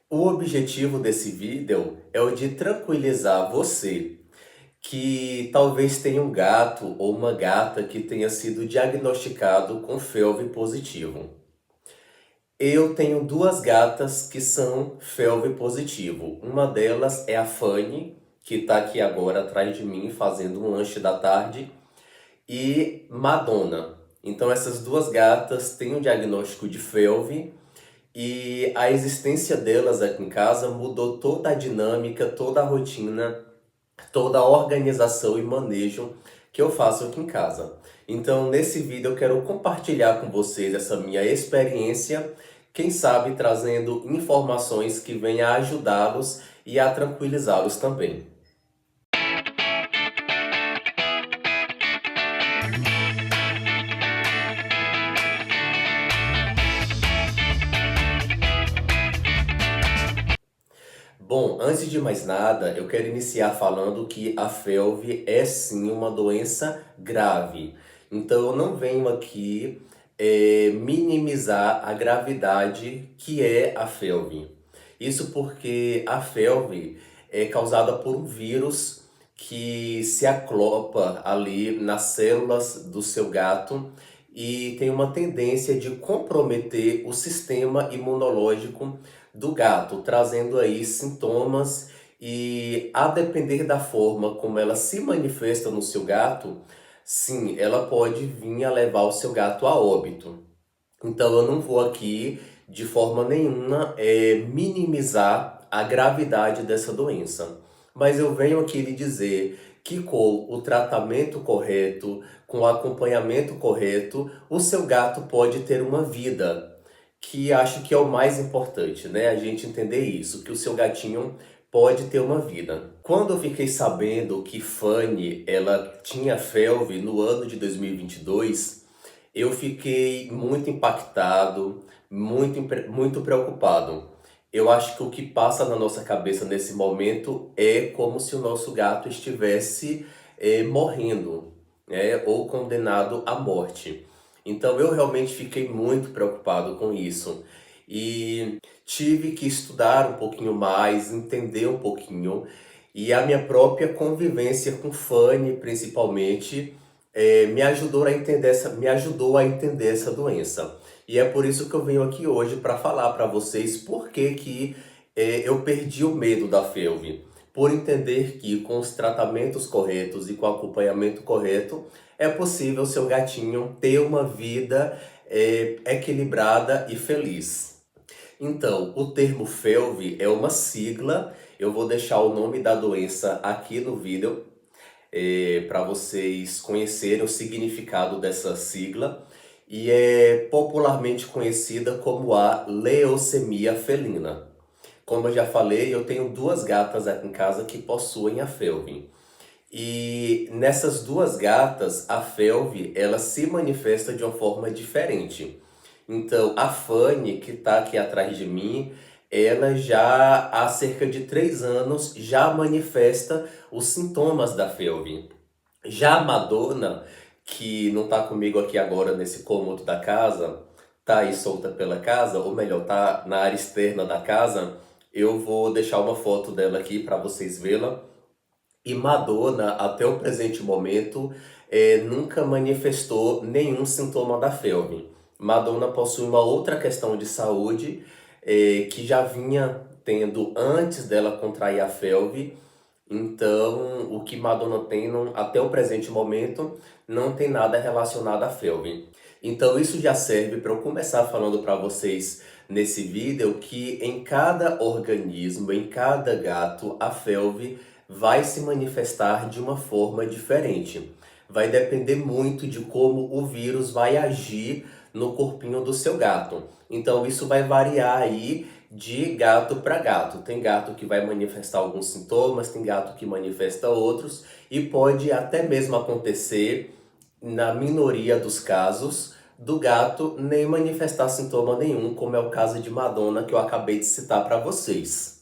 O objetivo desse vídeo é o de tranquilizar você que talvez tenha um gato ou uma gata que tenha sido diagnosticado com FeLV positivo. Eu tenho duas gatas que são FeLV positivo. Uma delas é a Fanny, que está aqui agora atrás de mim fazendo um lanche da tarde, e Madonna. Então essas duas gatas têm um diagnóstico de FeLV e a existência delas aqui em casa mudou toda a dinâmica, toda a rotina, toda a organização e manejo que eu faço aqui em casa. Então, nesse vídeo eu quero compartilhar com vocês essa minha experiência, quem sabe trazendo informações que venham a ajudá-los e a tranquilizá-los também. Bom, antes de mais nada, eu quero iniciar falando que a FeLV é sim uma doença grave. Então eu não venho aqui minimizar a gravidade que é a FeLV. Isso porque a FeLV é causada por um vírus que se aclopa ali nas células do seu gato e tem uma tendência de comprometer o sistema imunológico do gato, trazendo aí sintomas e a depender da forma como ela se manifesta no seu gato, sim, ela pode vir a levar o seu gato a óbito. Então eu não vou aqui de forma nenhuma minimizar a gravidade dessa doença. Mas eu venho aqui lhe dizer que com o tratamento correto, com o acompanhamento correto, o seu gato pode ter uma vida, que acho que é o mais importante, né? A gente entender isso, que o seu gatinho pode ter uma vida. Quando eu fiquei sabendo que Fanny, ela tinha FeLV no ano de 2022, eu fiquei muito impactado, muito preocupado. Eu acho que o que passa na nossa cabeça nesse momento é como se o nosso gato estivesse morrendo, né? Ou condenado à morte. Então eu realmente fiquei muito preocupado com isso e tive que estudar um pouquinho mais, entender um pouquinho e a minha própria convivência com Fanny, principalmente, me ajudou a entender essa doença. E é por isso que eu venho aqui hoje para falar para vocês por que eu perdi o medo da FeLV. Por entender que com os tratamentos corretos e com o acompanhamento correto, é possível seu gatinho ter uma vida equilibrada e feliz. Então, o termo FeLV é uma sigla, eu vou deixar o nome da doença aqui no vídeo, para vocês conhecerem o significado dessa sigla, e é popularmente conhecida como a leucemia felina. Como eu já falei, eu tenho duas gatas aqui em casa que possuem a FeLV. E nessas duas gatas, a FeLV, ela se manifesta de uma forma diferente. Então, a Fanny, que está aqui atrás de mim, ela já há cerca de 3 anos já manifesta os sintomas da FeLV. Já a Madonna, que não está comigo aqui agora nesse cômodo da casa, tá aí solta pela casa, ou melhor, tá na área externa da casa, eu vou deixar uma foto dela aqui para vocês vê-la. E Madonna, até o presente momento, nunca manifestou nenhum sintoma da FeLV. Madonna possui uma outra questão de saúde que já vinha tendo antes dela contrair a FeLV. Então, o que Madonna tem até o presente momento não tem nada relacionado à FeLV. Então, isso já serve para eu começar falando para vocês nesse vídeo que em cada organismo, em cada gato, a FeLV vai se manifestar de uma forma diferente. Vai depender muito de como o vírus vai agir no corpinho do seu gato. Então isso vai variar aí de gato para gato. Tem gato que vai manifestar alguns sintomas, tem gato que manifesta outros e pode até mesmo acontecer, na minoria dos casos, do gato nem manifestar sintoma nenhum, como é o caso de Madonna que eu acabei de citar para vocês.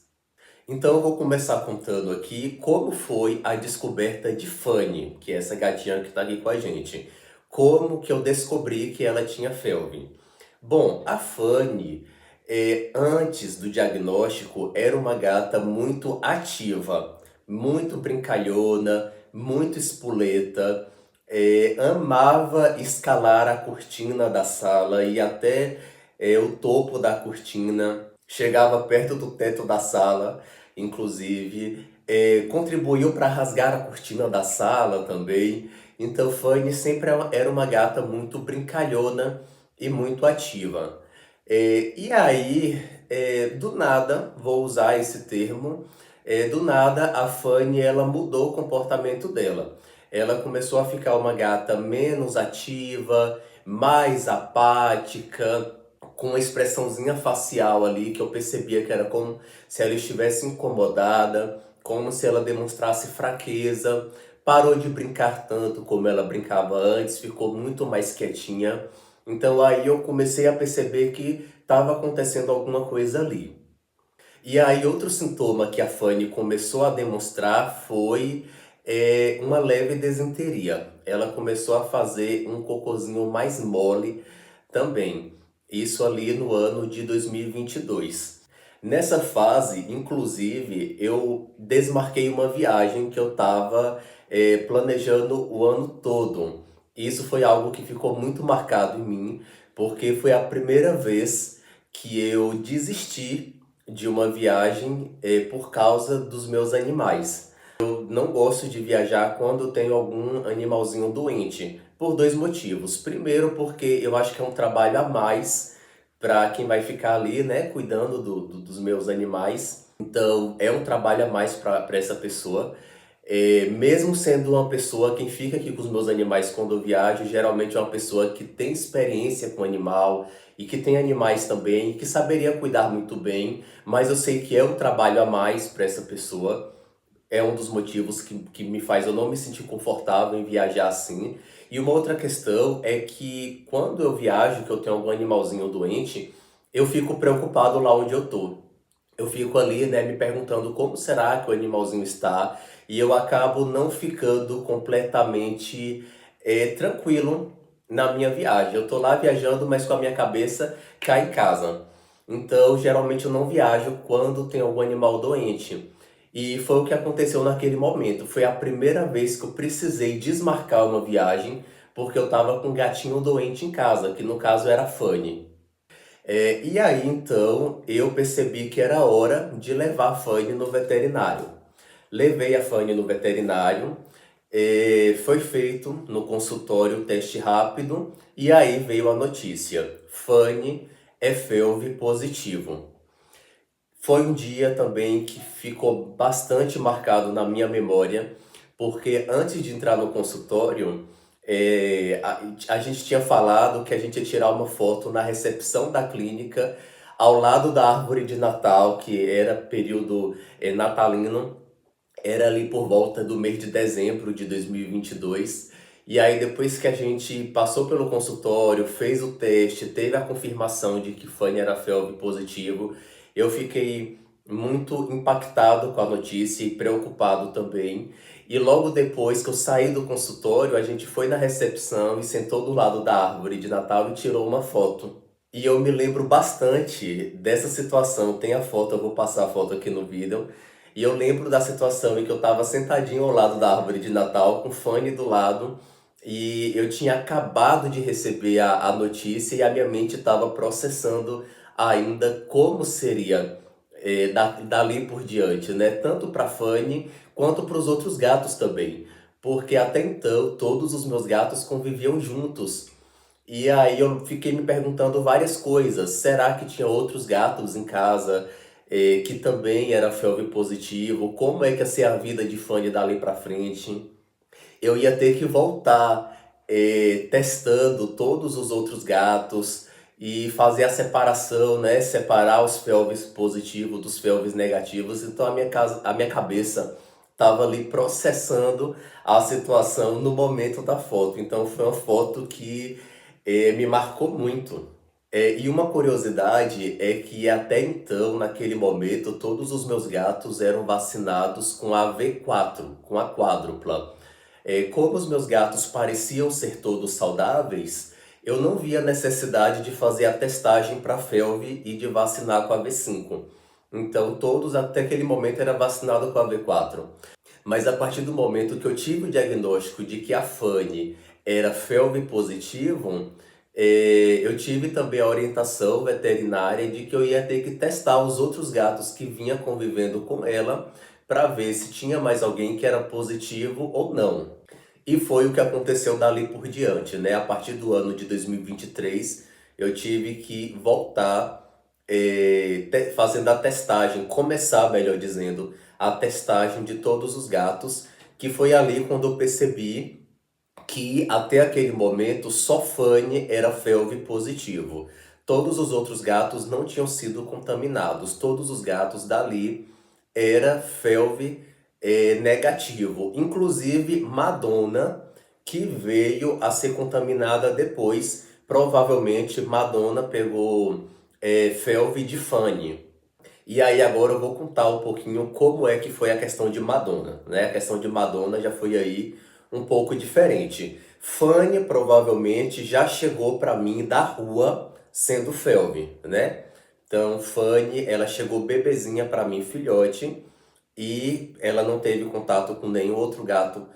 Então eu vou começar contando aqui como foi a descoberta de Fanny, que é essa gatinha que está aqui com a gente. Como que eu descobri que ela tinha FeLV. Bom, a Fanny, Antes do diagnóstico, era uma gata muito ativa, muito brincalhona, muito espoleta, amava escalar a cortina da sala e até o topo da cortina, chegava perto do teto da sala, inclusive, contribuiu para rasgar a cortina da sala também. Então, Fanny sempre era uma gata muito brincalhona e muito ativa. E aí, do nada, vou usar esse termo, do nada a Fanny ela mudou o comportamento dela. Ela começou a ficar uma gata menos ativa, mais apática, com uma expressãozinha facial ali que eu percebia que era como se ela estivesse incomodada, como se ela demonstrasse fraqueza. Parou de brincar tanto como ela brincava antes, ficou muito mais quietinha. Então aí eu comecei a perceber que estava acontecendo alguma coisa ali. E aí outro sintoma que a Fanny começou a demonstrar foi uma leve desinteria. Ela começou a fazer um cocôzinho mais mole também. Isso ali no ano de 2022. Nessa fase, inclusive, eu desmarquei uma viagem que eu estava planejando o ano todo. Isso foi algo que ficou muito marcado em mim, porque foi a primeira vez que eu desisti de uma viagem por causa dos meus animais. Eu não gosto de viajar quando eu tenho algum animalzinho doente, por dois motivos. Primeiro, porque eu acho que é um trabalho a mais para quem vai ficar ali, né, cuidando dos meus animais. Então, é um trabalho a mais para essa pessoa. Mesmo sendo uma pessoa, quem fica aqui com os meus animais quando eu viajo, geralmente é uma pessoa que tem experiência com animal e que tem animais também, e que saberia cuidar muito bem, mas eu sei que é um trabalho a mais para essa pessoa. É um dos motivos que me faz eu não me sentir confortável em viajar assim. E uma outra questão é que quando eu viajo, que eu tenho algum animalzinho doente, eu fico preocupado lá onde eu tô. Eu fico ali, né, me perguntando como será que o animalzinho está, e eu acabo não ficando completamente tranquilo na minha viagem. Eu tô lá viajando, mas com a minha cabeça cá em casa. Então, geralmente eu não viajo quando tem algum animal doente. E foi o que aconteceu naquele momento. Foi a primeira vez que eu precisei desmarcar uma viagem porque eu tava com um gatinho doente em casa, que no caso era a Fanny. E aí então eu percebi que era hora de levar a Fanny no veterinário. Levei a Fanny no veterinário, foi feito no consultório o teste rápido e aí veio a notícia: Fanny é FeLV positivo. Foi um dia também que ficou bastante marcado na minha memória, porque antes de entrar no consultório, a gente tinha falado que a gente ia tirar uma foto na recepção da clínica, ao lado da árvore de Natal, que era período natalino, era ali por volta do mês de dezembro de 2022. E aí, depois que a gente passou pelo consultório, fez o teste, teve a confirmação de que Fanny era FeLV positivo, eu fiquei muito impactado com a notícia e preocupado também. E logo depois que eu saí do consultório, a gente foi na recepção e sentou do lado da árvore de Natal e tirou uma foto. E eu me lembro bastante dessa situação. Tem a foto, eu vou passar a foto aqui no vídeo. E eu lembro da situação em que eu estava sentadinho ao lado da árvore de Natal, com Fanny do lado, e eu tinha acabado de receber a notícia e a minha mente estava processando ainda como seria dali por diante, né? Tanto para Fanny quanto para os outros gatos também. Porque até então todos os meus gatos conviviam juntos. E aí eu fiquei me perguntando várias coisas. Será que tinha outros gatos em casa que também era FeLV positivo? Como é que ia ser a vida de Fanny dali pra frente? Eu ia ter que voltar testando todos os outros gatos e fazer a separação, né? Separar os FeLVs positivos dos FeLVs negativos. Então a minha cabeça estava ali processando a situação no momento da foto. Então foi uma foto que me marcou muito. E uma curiosidade é que até então, naquele momento, todos os meus gatos eram vacinados com a V4, com a quádrupla. Como os meus gatos pareciam ser todos saudáveis, eu não via necessidade de fazer a testagem para a FeLV e de vacinar com a V5. Então todos até aquele momento era vacinado com a V4. Mas a partir do momento que eu tive o diagnóstico de que a Fanny era FeLV positivo, eu tive também a orientação veterinária de que eu ia ter que testar os outros gatos que vinha convivendo com ela para ver se tinha mais alguém que era positivo ou não. E foi o que aconteceu dali por diante, né? A partir do ano de 2023, eu tive que voltar fazendo a testagem, começar, melhor dizendo, a testagem de todos os gatos, que foi ali quando eu percebi que até aquele momento só Fanny era FeLV positivo. Todos os outros gatos não tinham sido contaminados. Todos os gatos dali era FeLV negativo. Inclusive Madonna, que veio a ser contaminada depois. Provavelmente Madonna pegou FeLV de Fanny. E aí agora eu vou contar um pouquinho como é que foi a questão de Madonna, né? A questão de Madonna já foi aí um pouco diferente. Fanny provavelmente já chegou para mim da rua sendo FeLV, né? Então Fanny, ela chegou bebezinha para mim, filhote, e ela não teve contato com nenhum outro gato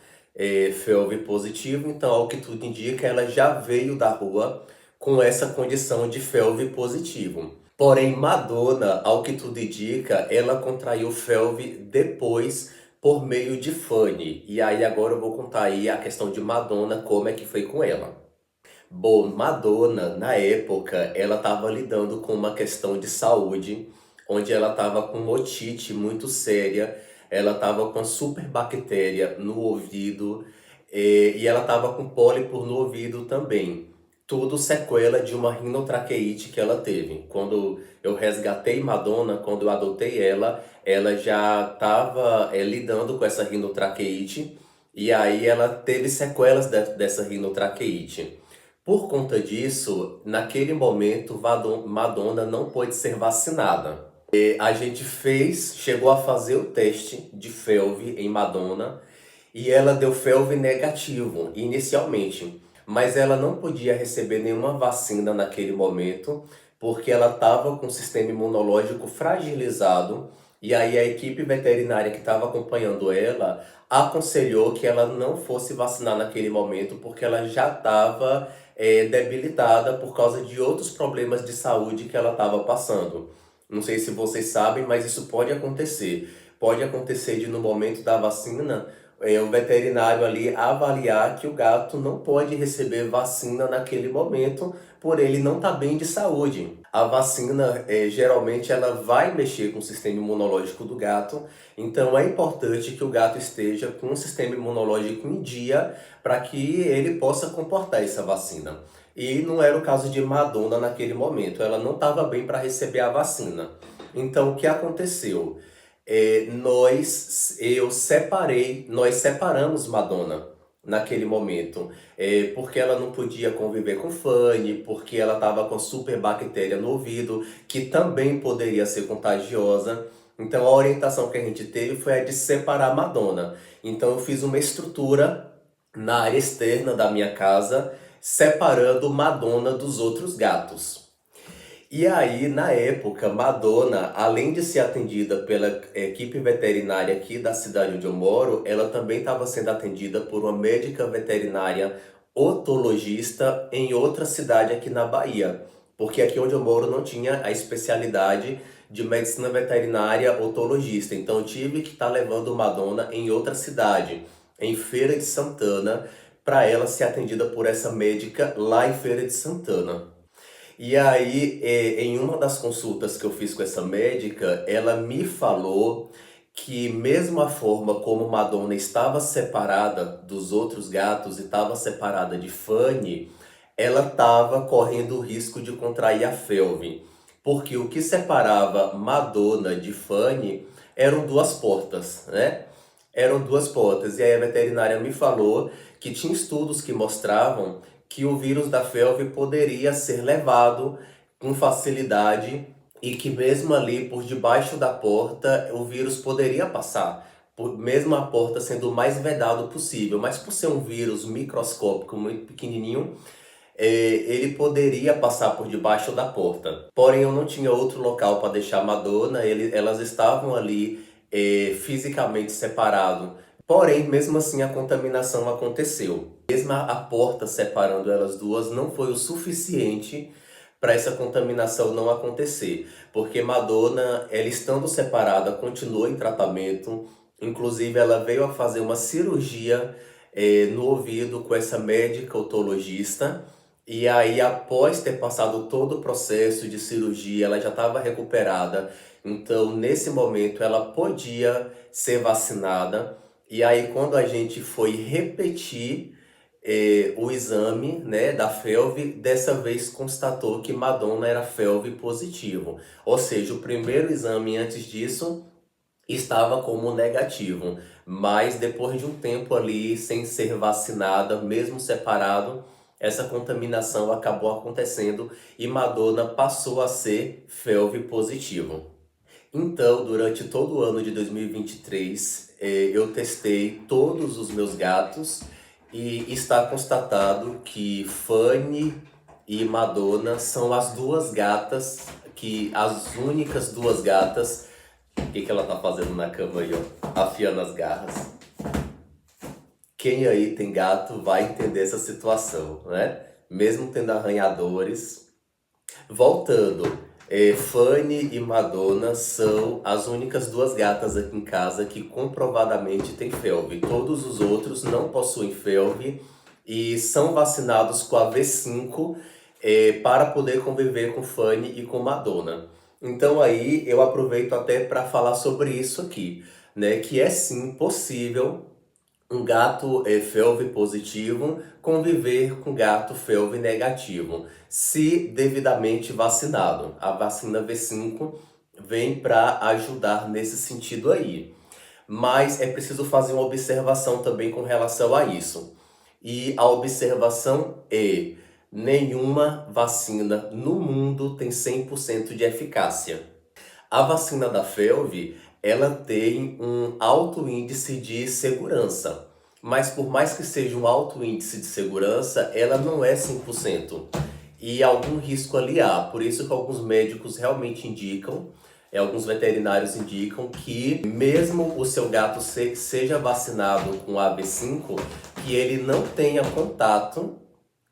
FeLV positivo, então ao que tudo indica, ela já veio da rua com essa condição de FeLV positivo. Porém, Madonna, ao que tudo indica, ela contraiu FeLV depois por meio de Fanny. E aí agora eu vou contar aí a questão de Madonna, como é que foi com ela. Bom, Madonna, na época, ela estava lidando com uma questão de saúde, onde ela estava com otite muito séria, ela estava com superbactéria no ouvido, e ela estava com pólipo no ouvido também. Tudo sequela de uma rinotraqueite que ela teve. Quando eu resgatei Madonna, quando eu adotei ela, ela já estava lidando com essa rinotraqueite, e aí ela teve sequelas dessa rinotraqueite. Por conta disso, naquele momento, Madonna não pôde ser vacinada. A gente chegou a fazer o teste de FeLV em Madonna e ela deu FeLV negativo inicialmente, mas ela não podia receber nenhuma vacina naquele momento porque ela estava com o sistema imunológico fragilizado e aí a equipe veterinária que estava acompanhando ela aconselhou que ela não fosse vacinar naquele momento porque ela já estava debilitada por causa de outros problemas de saúde que ela estava passando. Não sei se vocês sabem, mas isso pode acontecer. Pode acontecer de no momento da vacina, o veterinário ali avaliar que o gato não pode receber vacina naquele momento, por ele não estar bem de saúde. A vacina, geralmente, ela vai mexer com o sistema imunológico do gato, então é importante que o gato esteja com o sistema imunológico em dia para que ele possa comportar essa vacina. E não era o caso de Madonna naquele momento, ela não estava bem para receber a vacina. Então, o que aconteceu? Nós separamos Madonna naquele momento, porque ela não podia conviver com Fanny, porque ela estava com superbactéria no ouvido, que também poderia ser contagiosa. Então a orientação que a gente teve foi a de separar Madonna. Então eu fiz uma estrutura na área externa da minha casa, separando Madonna dos outros gatos. E aí, na época, Madonna, além de ser atendida pela equipe veterinária aqui da cidade onde eu moro, ela também estava sendo atendida por uma médica veterinária otologista em outra cidade aqui na Bahia. Porque aqui onde eu moro não tinha a especialidade de medicina veterinária otologista. Então eu tive que estar levando Madonna em outra cidade, em Feira de Santana, para ela ser atendida por essa médica lá em Feira de Santana. E aí, em uma das consultas que eu fiz com essa médica, ela me falou que mesmo a forma como Madonna estava separada dos outros gatos e estava separada de Fanny, ela estava correndo o risco de contrair a FeLV. Porque o que separava Madonna de Fanny eram duas portas, né? Eram duas portas. E aí a veterinária me falou que tinha estudos que mostravam que o vírus da FeLV poderia ser levado com facilidade e que mesmo ali por debaixo da porta o vírus poderia passar, mesmo a porta sendo o mais vedado possível. Mas por ser um vírus microscópico muito pequenininho, ele poderia passar por debaixo da porta. Porém, eu não tinha outro local para deixar Madonna, elas estavam ali fisicamente separadas. Porém, mesmo assim, a contaminação aconteceu. Mesmo a porta separando elas duas não foi o suficiente para essa contaminação não acontecer. Porque Madonna, ela estando separada, continuou em tratamento. Inclusive, ela veio a fazer uma cirurgia no ouvido com essa médica otologista. E aí, após ter passado todo o processo de cirurgia, ela já estava recuperada. Então, nesse momento, ela podia ser vacinada. E aí, quando a gente foi repetir o exame, né, da FeLV, dessa vez constatou que Madonna era FeLV positivo. Ou seja, o primeiro exame antes disso estava como negativo. Mas depois de um tempo ali, sem ser vacinada, mesmo separado, essa contaminação acabou acontecendo e Madonna passou a ser FeLV positivo. Então, durante todo o ano de 2023, eu testei todos os meus gatos e está constatado que Fanny e Madonna são as duas gatas, as únicas duas gatas. O que ela tá fazendo na cama aí, ó? Afiando as garras. Quem aí tem gato vai entender essa situação, né? Mesmo tendo arranhadores. Voltando, Fanny e Madonna são as únicas duas gatas aqui em casa que comprovadamente têm FeLV. Todos os outros não possuem FeLV e são vacinados com a V5 para poder conviver com Fanny e com Madonna. Então aí eu aproveito até para falar sobre isso aqui, né? Que é sim possível um gato FeLV positivo conviver com gato FeLV negativo, se devidamente vacinado. A vacina V5 vem para ajudar nesse sentido aí. Mas é preciso fazer uma observação também com relação a isso. E a observação é: nenhuma vacina no mundo tem 100% de eficácia. A vacina da FeLV, ela tem um alto índice de segurança. Mas por mais que seja um alto índice de segurança, ela não é 100%. E algum risco ali há. Por isso que alguns médicos realmente indicam, alguns veterinários indicam que mesmo o seu gato seja vacinado com a AB5, que ele não tenha contato.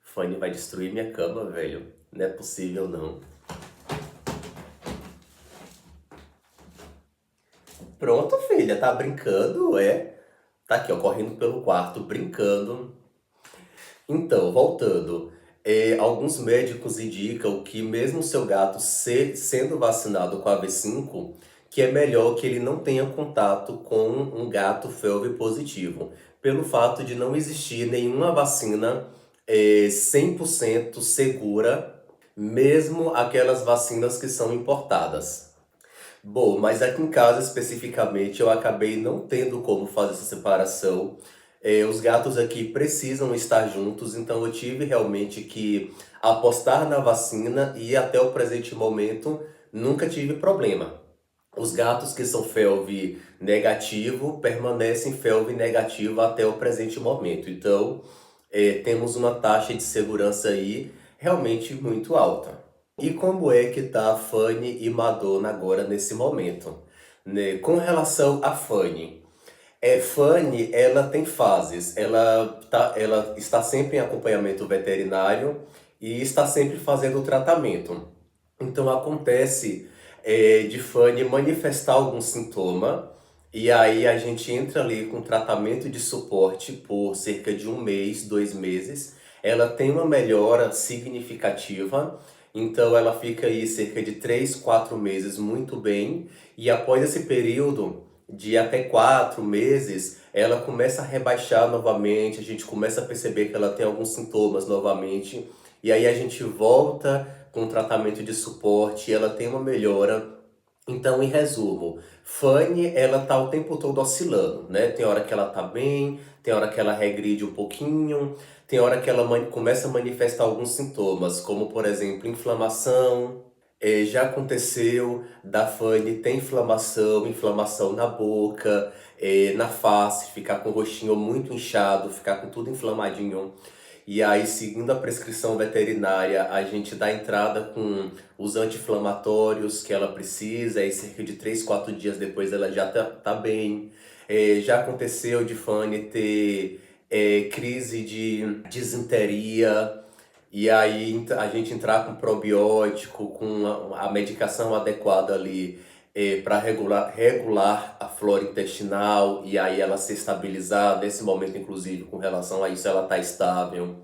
Fanny vai destruir minha cama, velho. Não é possível, não. Pronto, filha, tá brincando, é? Tá aqui, ó, correndo pelo quarto, brincando. Então, voltando, alguns médicos indicam que mesmo seu gato sendo vacinado com a V5, que é melhor que ele não tenha contato com um gato FeLV positivo, pelo fato de não existir nenhuma vacina 100% segura, mesmo aquelas vacinas que são importadas. Bom, mas aqui em casa especificamente eu acabei não tendo como fazer essa separação. Os gatos aqui precisam estar juntos, então eu tive realmente que apostar na vacina e até o presente momento nunca tive problema. Os gatos que são FeLV negativo permanecem FeLV negativo até o presente momento. Então, temos uma taxa de segurança aí realmente muito alta. E como é que tá Fanny e Madonna agora nesse momento, né? Com relação a Fanny, Fanny, ela tem fases. Ela está sempre em acompanhamento veterinário e está sempre fazendo o tratamento. Então acontece de Fanny manifestar algum sintoma e aí a gente entra ali com tratamento de suporte por cerca de um mês, 2 meses. Ela tem uma melhora significativa, então ela fica aí cerca de 3, 4 meses muito bem. E após esse período de até 4 meses, ela começa a rebaixar novamente, a gente começa a perceber que ela tem alguns sintomas novamente. E aí a gente volta com tratamento de suporte, ela tem uma melhora. Então, em resumo, Fanny, ela tá o tempo todo oscilando, né? Tem hora que ela tá bem, tem hora que ela regride um pouquinho, tem hora que ela começa a manifestar alguns sintomas, como, por exemplo, inflamação. Já aconteceu da Fanny ter inflamação, inflamação na boca, na face, ficar com o rostinho muito inchado, ficar com tudo inflamadinho. E aí, seguindo a prescrição veterinária, a gente dá entrada com os anti-inflamatórios que ela precisa, e cerca de 3, 4 dias depois ela já tá bem. Já aconteceu de Fanny ter crise de disenteria, e aí a gente entrar com probiótico, com a medicação adequada ali para regular a flora intestinal, e aí ela se estabilizar. Nesse momento, inclusive, com relação a isso, ela está estável.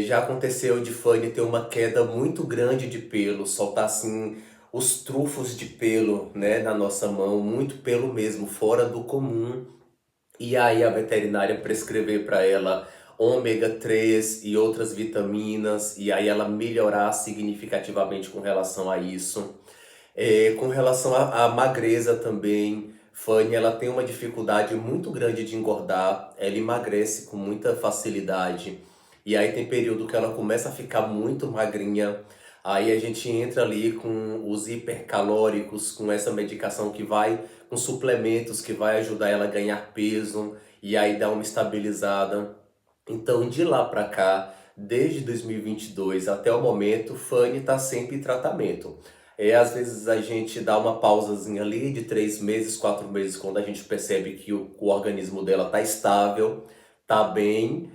Já aconteceu de Fanny ter uma queda muito grande de pelo, soltar assim os trufos de pelo, né, na nossa mão, muito pelo mesmo, fora do comum. E aí a veterinária prescrever para ela ômega 3 e outras vitaminas, e aí ela melhorar significativamente com relação a isso. Com relação à magreza também, Fanny ela tem uma dificuldade muito grande de engordar, ela emagrece com muita facilidade. E aí tem período que ela começa a ficar muito magrinha. Aí a gente entra ali com os hipercalóricos, com essa medicação que vai, com suplementos que vai ajudar ela a ganhar peso e aí dar uma estabilizada. Então, de lá para cá, desde 2022 até o momento, Fanny está sempre em tratamento. Às vezes a gente dá uma pausazinha ali de 3 meses, 4 meses, quando a gente percebe que o organismo dela está estável, está bem.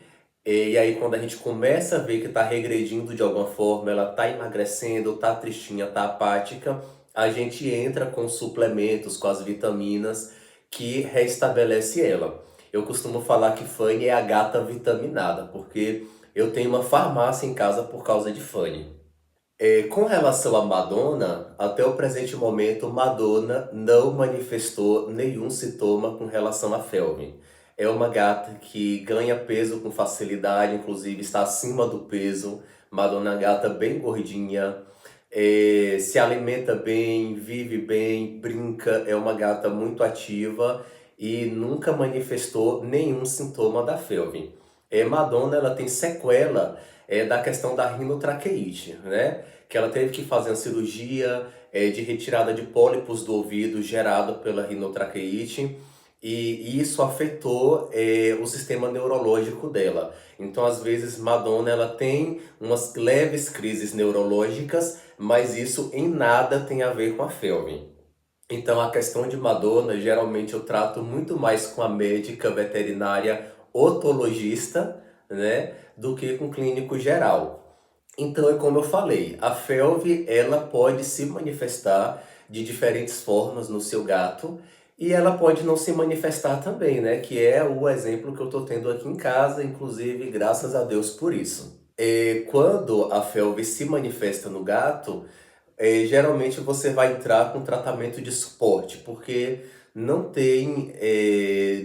E aí quando a gente começa a ver que está regredindo de alguma forma, ela está emagrecendo, está tristinha, está apática, a gente entra com suplementos, com as vitaminas que restabelece ela. Eu costumo falar que Fanny é a gata vitaminada, porque eu tenho uma farmácia em casa por causa de Fanny. Com relação a Madonna, até o presente momento, Madonna não manifestou nenhum sintoma com relação a Felvin. É uma gata que ganha peso com facilidade, inclusive está acima do peso. Madonna é uma gata bem gordinha, se alimenta bem, vive bem, brinca, é uma gata muito ativa e nunca manifestou nenhum sintoma da Felvin. Madonna ela tem sequela da questão da rinotraqueite, né? Que ela teve que fazer uma cirurgia de retirada de pólipos do ouvido gerado pela rinotraqueite, e isso afetou o sistema neurológico dela. Então, às vezes, Madonna ela tem umas leves crises neurológicas, mas isso em nada tem a ver com a Felvin. Então, a questão de Madonna, geralmente eu trato muito mais com a médica veterinária otologista, né, do que com o clínico geral. Então, é como eu falei, a FeLV ela pode se manifestar de diferentes formas no seu gato, e ela pode não se manifestar também, né? Que é o exemplo que eu estou tendo aqui em casa, inclusive graças a Deus por isso. Quando a FeLV se manifesta no gato, geralmente você vai entrar com tratamento de suporte, porque não tem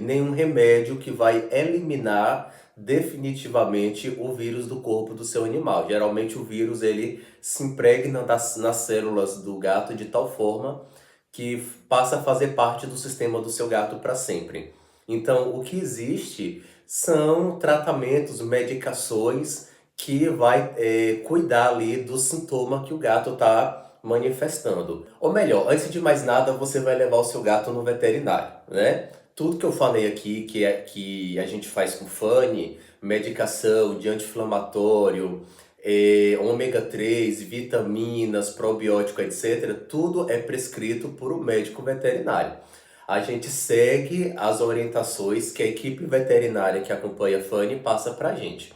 nenhum remédio que vai eliminar definitivamente o vírus do corpo do seu animal. Geralmente o vírus ele se impregna nas células do gato de tal forma que passa a fazer parte do sistema do seu gato para sempre. Então, o que existe são tratamentos, medicações que vai cuidar ali do sintoma que o gato está manifestando. Ou melhor, antes de mais nada, você vai levar o seu gato no veterinário, né? Tudo que eu falei aqui, que a gente faz com Fanny, medicação de anti-inflamatório, ômega 3, vitaminas, probiótico, etc., tudo é prescrito por um médico veterinário. A gente segue as orientações que a equipe veterinária que acompanha a Fanny passa pra gente.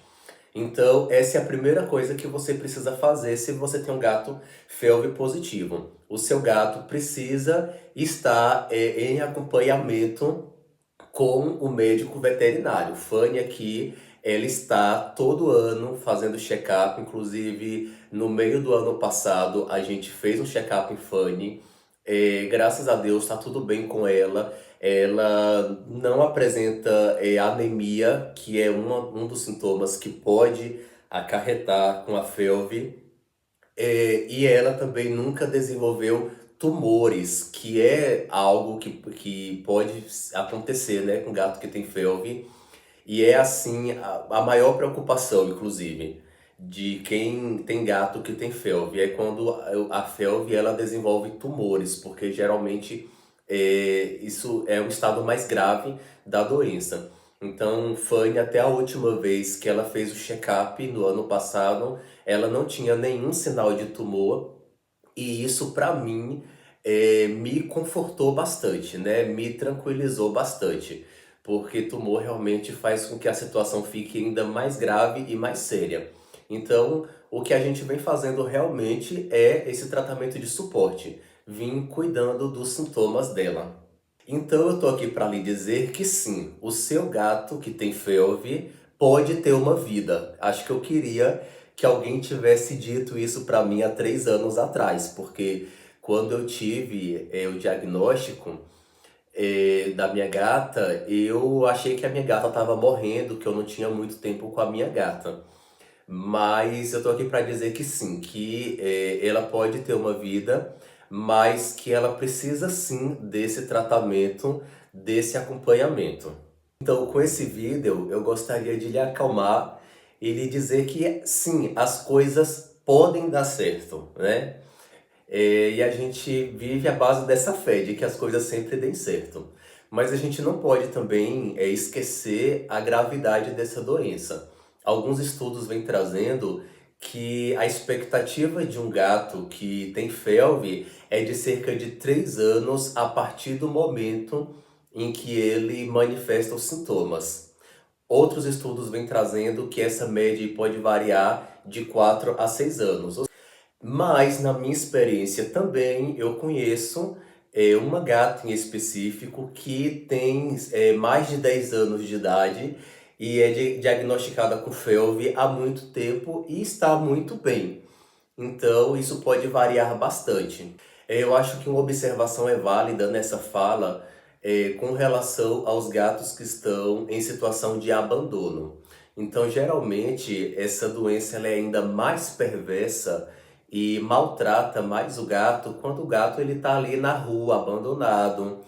Então, essa é a primeira coisa que você precisa fazer se você tem um gato FeLV positivo. O seu gato precisa estar em acompanhamento com o médico veterinário. Fanny aqui, ela está todo ano fazendo check-up, inclusive no meio do ano passado a gente fez um check-up em Fanny. Graças a Deus está tudo bem com ela. Ela não apresenta anemia, que é um dos sintomas que pode acarretar com a FeLV. E ela também nunca desenvolveu tumores, que é algo que pode acontecer, né, com gato que tem FeLV. E é assim a maior preocupação, inclusive, de quem tem gato que tem FeLV, é quando a FeLV ela desenvolve tumores, porque geralmente isso é um estado mais grave da doença. Então, Fanny, até a última vez que ela fez o check-up no ano passado, ela não tinha nenhum sinal de tumor. E isso para mim me confortou bastante, né? Me tranquilizou bastante, porque tumor realmente faz com que a situação fique ainda mais grave e mais séria. Então, o que a gente vem fazendo realmente é esse tratamento de suporte, vim cuidando dos sintomas dela. Então eu tô aqui para lhe dizer que sim, o seu gato que tem felve pode ter uma vida. Acho que eu queria que alguém tivesse dito isso para mim há 3 anos atrás, porque quando eu tive o diagnóstico da minha gata, eu achei que a minha gata estava morrendo, que eu não tinha muito tempo com a minha gata. Mas eu tô aqui para dizer que sim, que ela pode ter uma vida, mas que ela precisa sim desse tratamento, desse acompanhamento. Então, com esse vídeo, eu gostaria de lhe acalmar e lhe dizer que sim, as coisas podem dar certo, né? E a gente vive à base dessa fé, de que as coisas sempre deem certo. Mas a gente não pode também esquecer a gravidade dessa doença. Alguns estudos vêm trazendo que a expectativa de um gato que tem felve é de cerca de 3 anos a partir do momento em que ele manifesta os sintomas. Outros estudos vêm trazendo que essa média pode variar de 4 a 6 anos. Mas, na minha experiência também, eu conheço uma gata em específico que tem mais de 10 anos de idade e é diagnosticada com felve há muito tempo e está muito bem. Então, isso pode variar bastante. Eu acho que uma observação é válida nessa fala com relação aos gatos que estão em situação de abandono. Então, geralmente, essa doença ela é ainda mais perversa e maltrata mais o gato quando o gato ele está ali na rua, abandonado,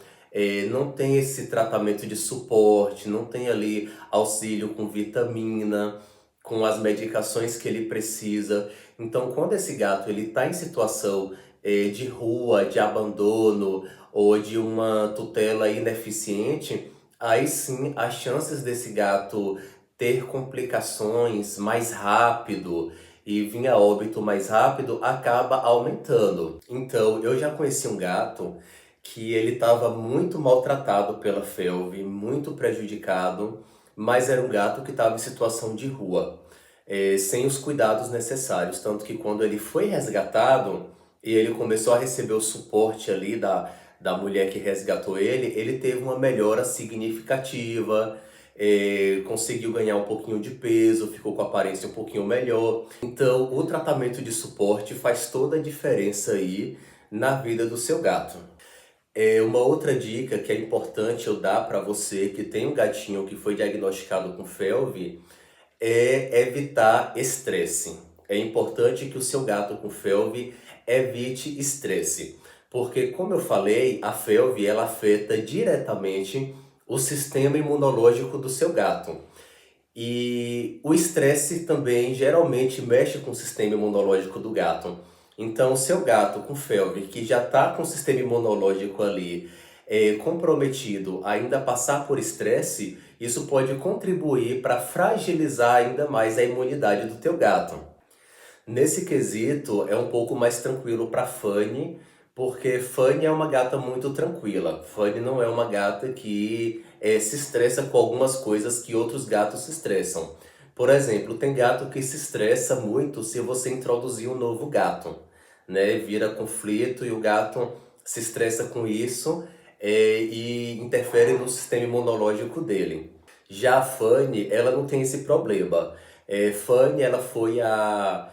não tem esse tratamento de suporte, não tem ali auxílio com vitamina, com as medicações que ele precisa. Então, quando esse gato ele está em situação de rua, de abandono ou de uma tutela ineficiente, aí sim as chances desse gato ter complicações mais rápido e vir a óbito mais rápido acaba aumentando. Então, eu já conheci um gato que ele estava muito maltratado pela felve, muito prejudicado, mas era um gato que estava em situação de rua, sem os cuidados necessários. Tanto que quando ele foi resgatado e ele começou a receber o suporte ali da mulher que resgatou ele teve uma melhora significativa, conseguiu ganhar um pouquinho de peso, ficou com a aparência um pouquinho melhor. Então, o tratamento de suporte faz toda a diferença aí na vida do seu gato. Uma outra dica que é importante eu dar para você que tem um gatinho que foi diagnosticado com felve é evitar estresse. É importante que o seu gato com felve evite estresse, porque como eu falei, a felve ela afeta diretamente o sistema imunológico do seu gato. E o estresse também geralmente mexe com o sistema imunológico do gato. Então, o seu gato com felve, que já está com o sistema imunológico ali comprometido, ainda passar por estresse, isso pode contribuir para fragilizar ainda mais a imunidade do teu gato. Nesse quesito, é um pouco mais tranquilo para Fanny, porque Fanny é uma gata muito tranquila. Fanny não é uma gata que se estressa com algumas coisas que outros gatos se estressam. Por exemplo, tem gato que se estressa muito se você introduzir um novo gato, né? Vira conflito e o gato se estressa com isso, e interfere no sistema imunológico dele. Já a Fanny, ela não tem esse problema. Fanny, ela foi a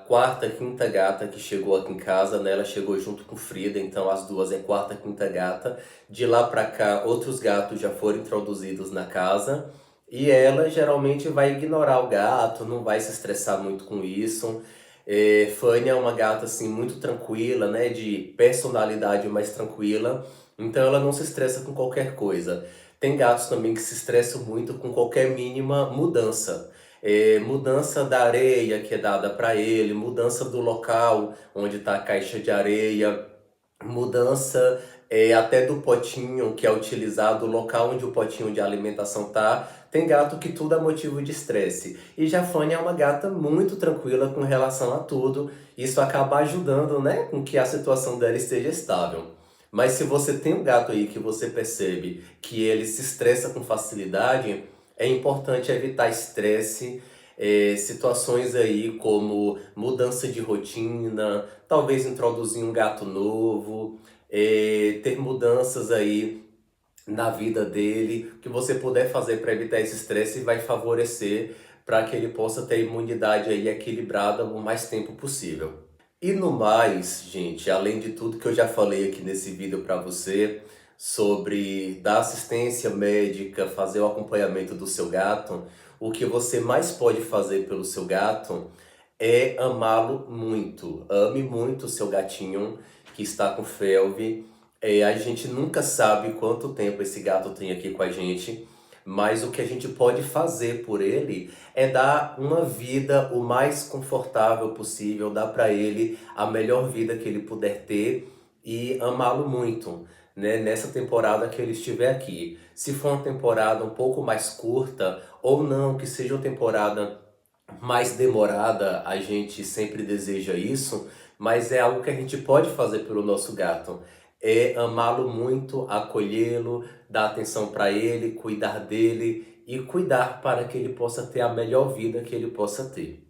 quarta, quinta gata que chegou aqui em casa, né? Ela chegou junto com Frida, então as duas é quarta, quinta gata. De lá pra cá, outros gatos já foram introduzidos na casa. E ela geralmente vai ignorar o gato, não vai se estressar muito com isso. Fanny é uma gata assim muito tranquila, né? De personalidade mais tranquila. Então ela não se estressa com qualquer coisa. Tem gatos também que se estressam muito com qualquer mínima mudança. Mudança da areia que é dada para ele, mudança do local onde está a caixa de areia, mudança até do potinho que é utilizado, o local onde o potinho de alimentação tá. Tem gato que tudo é motivo de estresse. E Jafone é uma gata muito tranquila com relação a tudo. Isso acaba ajudando, né, com que a situação dela esteja estável. Mas se você tem um gato aí que você percebe que ele se estressa com facilidade, é importante evitar estresse, situações aí como mudança de rotina, talvez introduzir um gato novo, ter mudanças aí na vida dele, o que você puder fazer para evitar esse estresse vai favorecer para que ele possa ter a imunidade aí equilibrada o mais tempo possível. E no mais, gente, além de tudo que eu já falei aqui nesse vídeo para você sobre dar assistência médica, fazer o acompanhamento do seu gato, o que você mais pode fazer pelo seu gato é amá-lo muito. Ame muito o seu gatinho que está com felve. A gente nunca sabe quanto tempo esse gato tem aqui com a gente, mas o que a gente pode fazer por ele é dar uma vida o mais confortável possível, dar para ele a melhor vida que ele puder ter e amá-lo muito, né, nessa temporada que ele estiver aqui. Se for uma temporada um pouco mais curta ou não, que seja uma temporada mais demorada, a gente sempre deseja isso, mas é algo que a gente pode fazer pelo nosso gato. É amá-lo muito, acolhê-lo, dar atenção para ele, cuidar dele e cuidar para que ele possa ter a melhor vida que ele possa ter.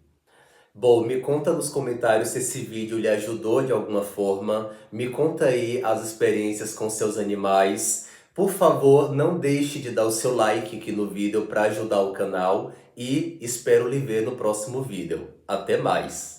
Bom, me conta nos comentários se esse vídeo lhe ajudou de alguma forma. Me conta aí as experiências com seus animais. Por favor, não deixe de dar o seu like aqui no vídeo para ajudar o canal e espero lhe ver no próximo vídeo. Até mais!